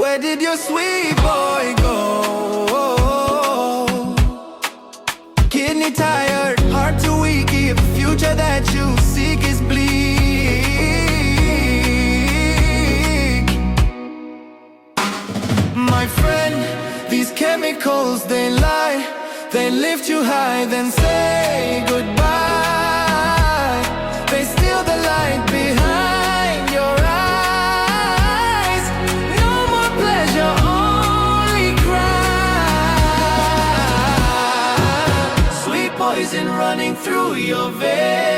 Where did your sweet boy go? Kidney tired, heart too weak. If the future that you seek is bleak. My friend, these chemicals, they lie. They lift you high, then say goodbye. They steal the light behind your eyes. No more pleasure, only cry. Sweet poison running through your veins.